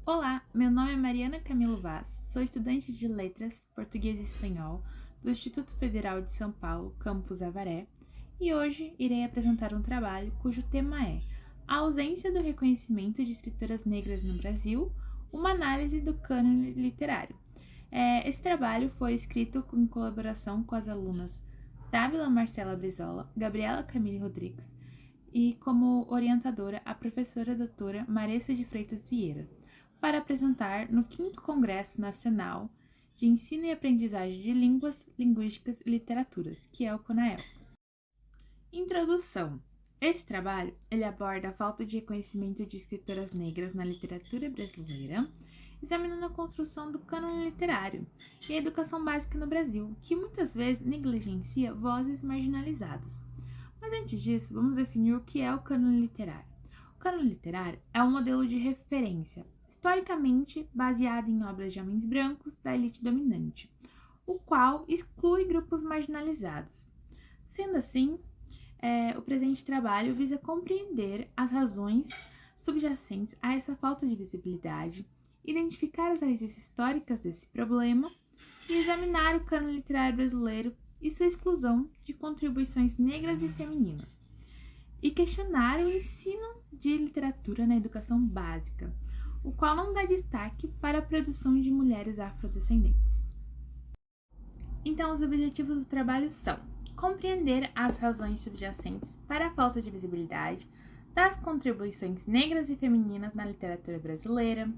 Olá, meu nome é Mariana Camilo Vaz, sou estudante de Letras, Português e Espanhol do Instituto Federal de São Paulo, Campus Avaré, e hoje irei apresentar um trabalho cujo tema é A ausência do reconhecimento de escritoras negras no Brasil, uma análise do cânone literário. Esse trabalho foi escrito em colaboração com as alunas Dávila Marcela Brizola, Gabriela Camille Rodrigues e como orientadora a professora doutora Maressa de Freitas Vieira, para apresentar no 5º Congresso Nacional de Ensino e Aprendizagem de Línguas, Linguísticas e Literaturas, que é o CONAEL. Introdução. Este trabalho ele aborda a falta de reconhecimento de escritoras negras na literatura brasileira, examinando a construção do cânone literário e a educação básica no Brasil, que muitas vezes negligencia vozes marginalizadas. Mas antes disso, vamos definir o que é o cânone literário. O cânone literário é um modelo de referência, historicamente baseado em obras de homens brancos da elite dominante, o qual exclui grupos marginalizados. Sendo assim, o presente trabalho visa compreender as razões subjacentes a essa falta de visibilidade, identificar as raízes históricas desse problema e examinar o cânone literário brasileiro e sua exclusão de contribuições negras e femininas, e questionar o ensino de literatura na educação básica, o qual não dá destaque para a produção de mulheres afrodescendentes. Então, os objetivos do trabalho são compreender as razões subjacentes para a falta de visibilidade das contribuições negras e femininas na literatura brasileira,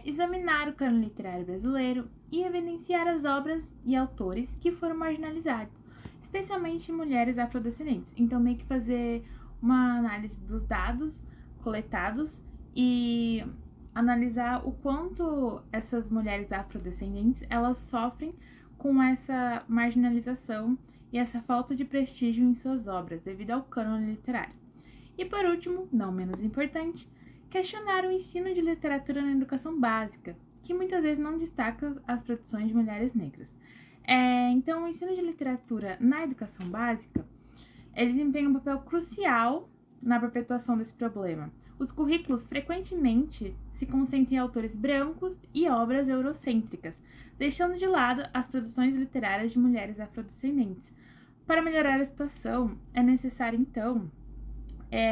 examinar o cânone literário brasileiro e evidenciar as obras e autores que foram marginalizados, especialmente mulheres afrodescendentes. Então, meio que fazer uma análise dos dados coletados e analisar o quanto essas mulheres afrodescendentes elas sofrem com essa marginalização e essa falta de prestígio em suas obras devido ao cânone literário. E por último, não menos importante, questionar o ensino de literatura na educação básica, que muitas vezes não destaca as produções de mulheres negras. Então, o ensino de literatura na educação básica, ele desempenha um papel crucial na perpetuação desse problema. Os currículos frequentemente se concentram em autores brancos e obras eurocêntricas, deixando de lado as produções literárias de mulheres afrodescendentes. Para melhorar a situação, é necessário, então,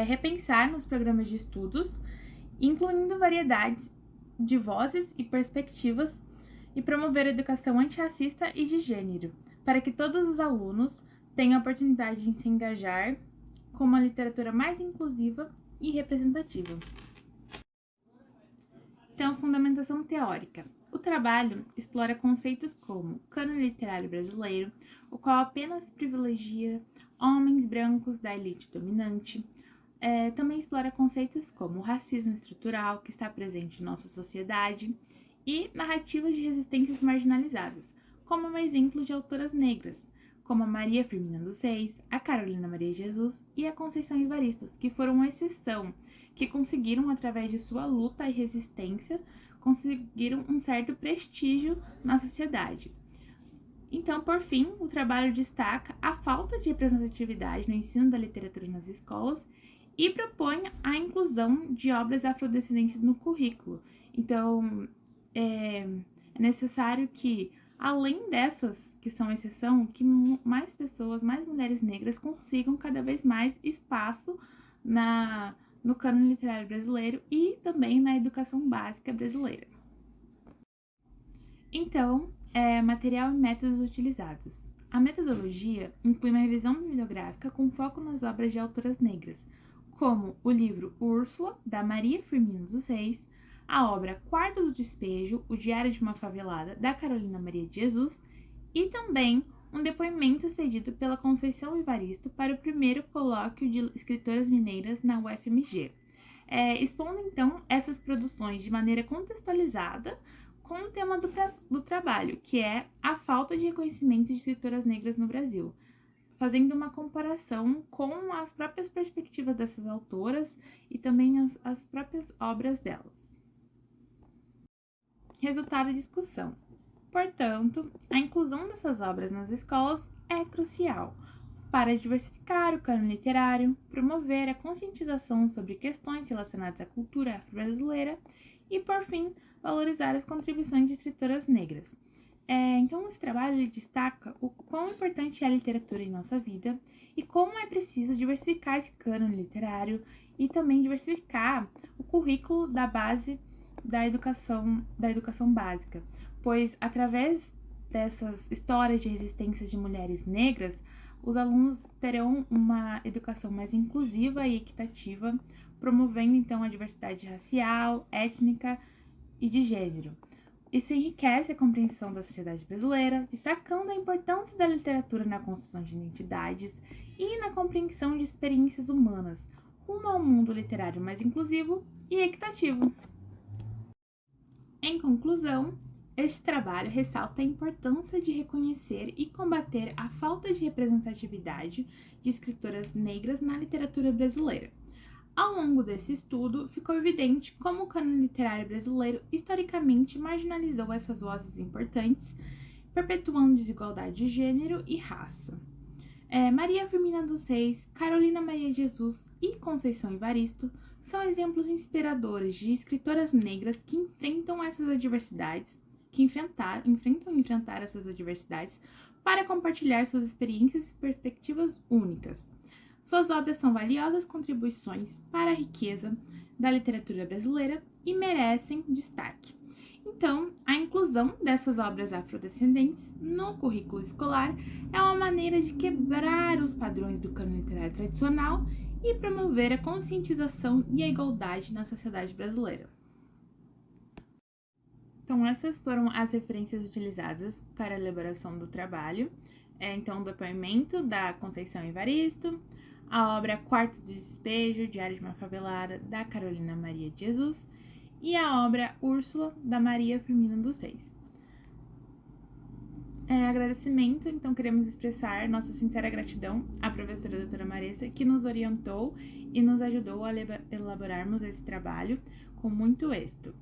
repensar nos programas de estudos, incluindo variedades de vozes e perspectivas, e promover a educação antirracista e de gênero, para que todos os alunos tenham a oportunidade de se engajar com uma literatura mais inclusiva e representativa. Então, fundamentação teórica. O trabalho explora conceitos como cânone literário brasileiro, o qual apenas privilegia homens brancos da elite dominante. Também explora conceitos como o racismo estrutural que está presente em nossa sociedade e narrativas de resistências marginalizadas, como um exemplo de autoras negras, como a Maria Firmina dos Reis, a Carolina Maria Jesus e a Conceição Evaristo, que foram uma exceção, que conseguiram, através de sua luta e resistência, conseguiram um certo prestígio na sociedade. Então, por fim, o trabalho destaca a falta de representatividade no ensino da literatura nas escolas e propõe a inclusão de obras afrodescendentes no currículo. Então, é necessário que, além dessas que são exceção, que mais pessoas, mais mulheres negras consigam cada vez mais espaço no cânone literário brasileiro e também na educação básica brasileira. Então, material e métodos utilizados. A metodologia inclui uma revisão bibliográfica com foco nas obras de autoras negras, como o livro Úrsula, da Maria Firmina dos Reis, a obra Quarto do Despejo, o Diário de uma Favelada, da Carolina Maria de Jesus, e também um depoimento cedido pela Conceição Evaristo para o primeiro colóquio de escritoras mineiras na UFMG, expondo então essas produções de maneira contextualizada com o tema do trabalho, que é a falta de reconhecimento de escritoras negras no Brasil, fazendo uma comparação com as próprias perspectivas dessas autoras e também as próprias obras delas. Resultado da discussão. Portanto, a inclusão dessas obras nas escolas é crucial para diversificar o cânone literário, promover a conscientização sobre questões relacionadas à cultura afro-brasileira e, por fim, valorizar as contribuições de escritoras negras. Então, esse trabalho ele destaca o quão importante é a literatura em nossa vida e como é preciso diversificar esse cânone literário e também diversificar o currículo da base da educação básica, pois através dessas histórias de resistências de mulheres negras, os alunos terão uma educação mais inclusiva e equitativa, promovendo então a diversidade racial, étnica e de gênero. Isso enriquece a compreensão da sociedade brasileira, destacando a importância da literatura na construção de identidades e na compreensão de experiências humanas, rumo a um mundo literário mais inclusivo e equitativo. Em conclusão, este trabalho ressalta a importância de reconhecer e combater a falta de representatividade de escritoras negras na literatura brasileira. Ao longo desse estudo, ficou evidente como o cânone literário brasileiro historicamente marginalizou essas vozes importantes, perpetuando desigualdade de gênero e raça. Maria Firmina dos Reis, Carolina Maria de Jesus e Conceição Evaristo são exemplos inspiradores de escritoras negras que enfrentam essas adversidades, que enfrentam enfrentar essas adversidades para compartilhar suas experiências e perspectivas únicas. Suas obras são valiosas contribuições para a riqueza da literatura brasileira e merecem destaque. Então, a inclusão dessas obras afrodescendentes no currículo escolar é uma maneira de quebrar os padrões do cânone literário tradicional e promover a conscientização e a igualdade na sociedade brasileira. Então, essas foram as referências utilizadas para a elaboração do trabalho. Então, o depoimento da Conceição Evaristo, a obra Quarto de Despejo, Diário de uma Favelada, da Carolina Maria de Jesus, e a obra Úrsula, da Maria Firmina dos Reis. Agradecimento, então queremos expressar nossa sincera gratidão à professora doutora Maressa, que nos orientou e nos ajudou a elaborarmos esse trabalho com muito êxito.